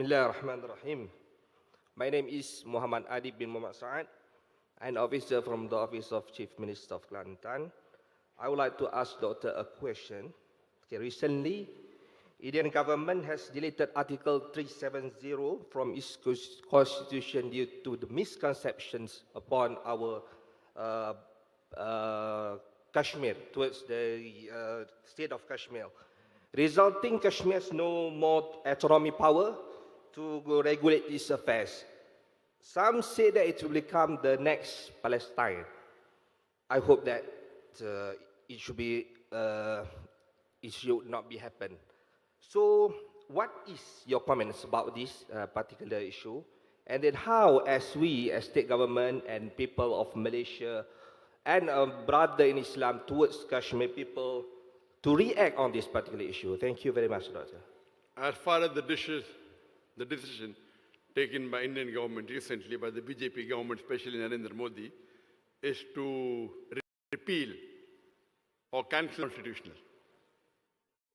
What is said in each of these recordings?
Bismillahirrahmanirrahim. My name is Muhammad Adi bin Muhammad Saad, an officer from the Office of Chief Minister of Kelantan. I would like to ask Doctor a question. Recently, Indian government has deleted Article 370 from its constitution due to the misconceptions upon our Kashmir, towards the state of Kashmir, resulting Kashmir has no more autonomy power to regulate its affairs. Some say that it will become the next Palestine. I hope that it should not be happen. So, what is your comments about this particular issue? And then how, as we, as state government and people of Malaysia, and a brother in Islam towards Kashmir people, to react on this particular issue? Thank you very much, Doctor. As far as the decision taken by Indian government recently, by the BJP government, especially Narendra Modi, is to repeal or cancel constitutional.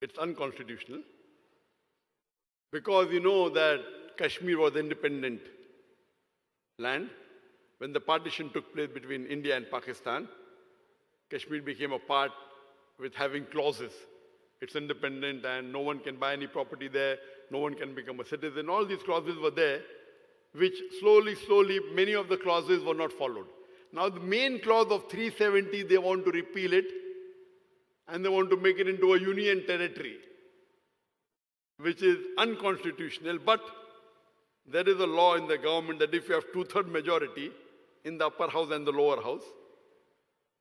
It's unconstitutional because you know that Kashmir was independent land. When the partition took place between India and Pakistan, Kashmir became a part with having clauses. It's independent and no one can buy any property there, no one can become a citizen. All these clauses were there, which slowly, many of the clauses were not followed. Now the main clause of 370, they want to repeal it and they want to make it into a union territory, which is unconstitutional. But there is a law in the government that if you have 2/3 majority in the upper house and the lower house,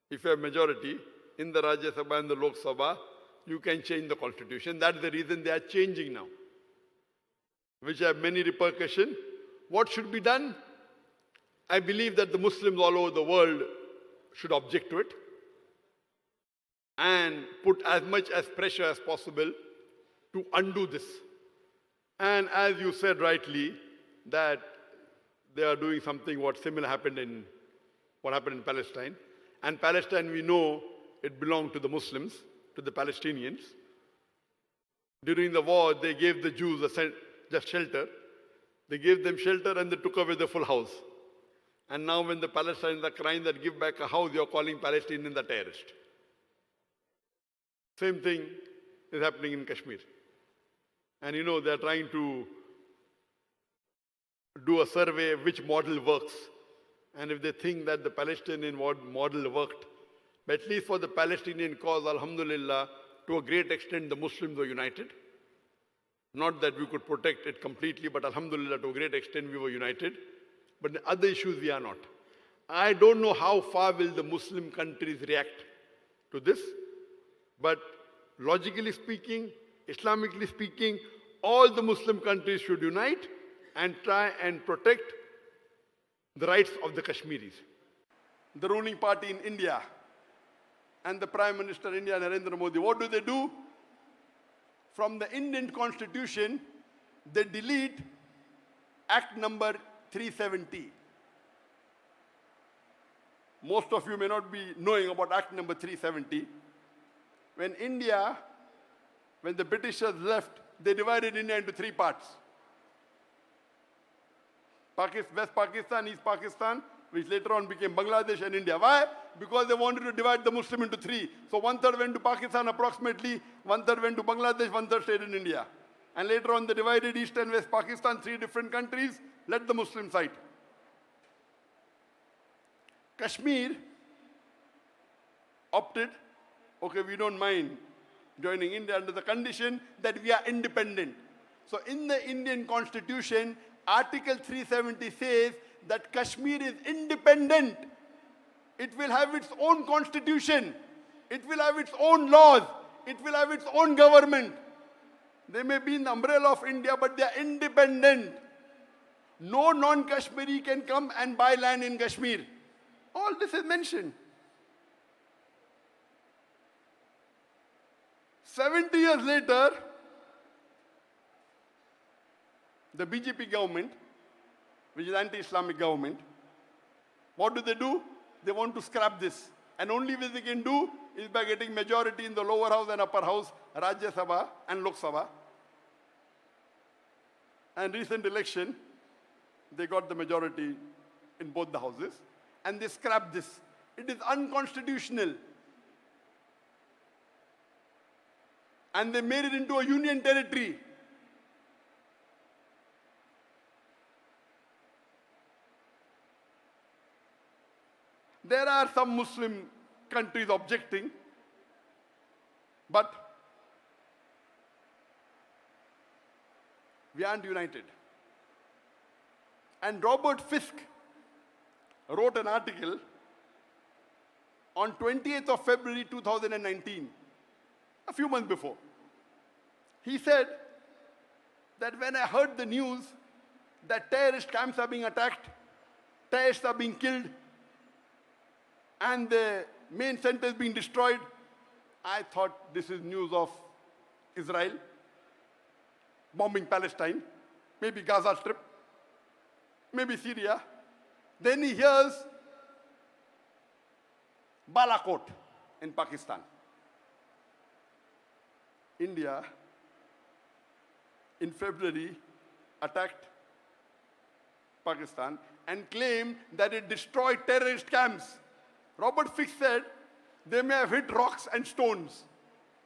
if you have majority in the Rajya Sabha and the Lok Sabha, you can change the constitution. That's the reason they are changing now, which have many repercussions. What should be done? I believe that the Muslims all over the world should object to it and put as much as pressure as possible to undo this. And as you said rightly, that they are doing something what similar happened in Palestine. And Palestine, we know, it belonged to the Muslims, to the Palestinians. During the war, they gave the Jews just shelter. They gave them shelter and they took away the full house. And now when the Palestinians are crying that give back a house, you're calling Palestinians a terrorist. Same thing is happening in Kashmir. And you know, they're trying to do a survey which model works. And if they think that the Palestinian model worked, but at least for the Palestinian cause, alhamdulillah, to a great extent the Muslims were united. Not that we could protect it completely, but alhamdulillah, to a great extent we were united. But in other issues we are not. I don't know how far will the Muslim countries react to this, but logically speaking, Islamically speaking, all the Muslim countries should unite and try and protect the rights of the Kashmiris. The ruling party in India and the Prime Minister India, Narendra Modi, what do? From the Indian Constitution, they delete Act number 370. Most of you may not be knowing about Act number 370. When the Britishers left, they divided India into 3 parts. West Pakistan, East Pakistan, which later on became Bangladesh and India. Why? Because they wanted to divide the Muslim into 3. So 1/3 went to Pakistan approximately, 1/3 went to Bangladesh, 1/3 stayed in India. And later on they divided East and West Pakistan, 3 different countries, let the Muslim side. Kashmir opted, okay, we don't mind joining India under the condition that we are independent. So in the Indian Constitution, Article 370 says that Kashmir is independent. It will have its own constitution. It will have its own laws. It will have its own government. They may be in the umbrella of India, but they are independent. No non-Kashmiri can come and buy land in Kashmir. All this is mentioned. 70 years later, the BJP government, which is anti-Islamic government, what do? They want to scrap this. And only way they can do is by getting majority in the lower house and upper house, Rajya Sabha and Lok Sabha. And recent election, they got the majority in both the houses, and they scrapped this. It is unconstitutional. And they made it into a union territory. There are some Muslim countries objecting, but we aren't united. And Robert Fisk wrote an article on 28th of February 2019, a few months before. He said that when I heard the news that terrorist camps are being attacked, terrorists are being killed, and the main centers being destroyed, I thought this is news of Israel bombing Palestine, maybe Gaza Strip, maybe Syria. Then he hears Balakot in Pakistan. India, in February, attacked Pakistan and claimed that it destroyed terrorist camps. Robert Fisk said they may have hit rocks and stones,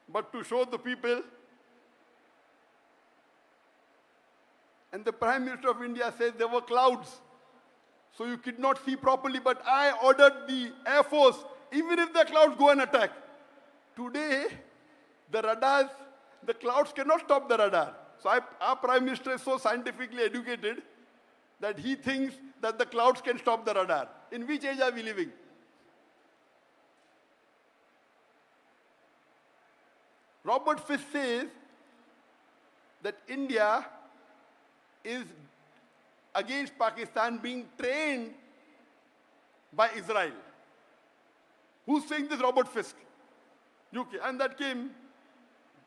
but to show the people. And the Prime Minister of India says there were clouds, so you could not see properly, but I ordered the Air Force, even if the clouds go and attack. Today, the radars, the clouds cannot stop the radar. So our Prime Minister is so scientifically educated that he thinks that the clouds can stop the radar. In which age are we living? Robert Fisk says that India is against Pakistan being trained by Israel. Who's saying this? Robert Fisk, UK. And that came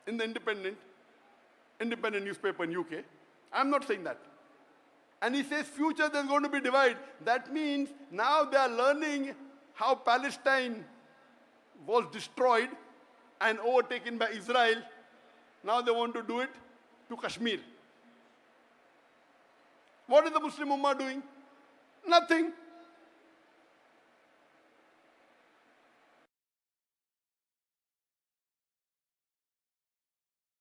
in the independent newspaper in UK. I'm not saying that. And he says future there's going to be divide. That means now they are learning how Palestine was destroyed and overtaken by Israel. Now they want to do it to Kashmir. What is the Muslim Ummah doing? Nothing.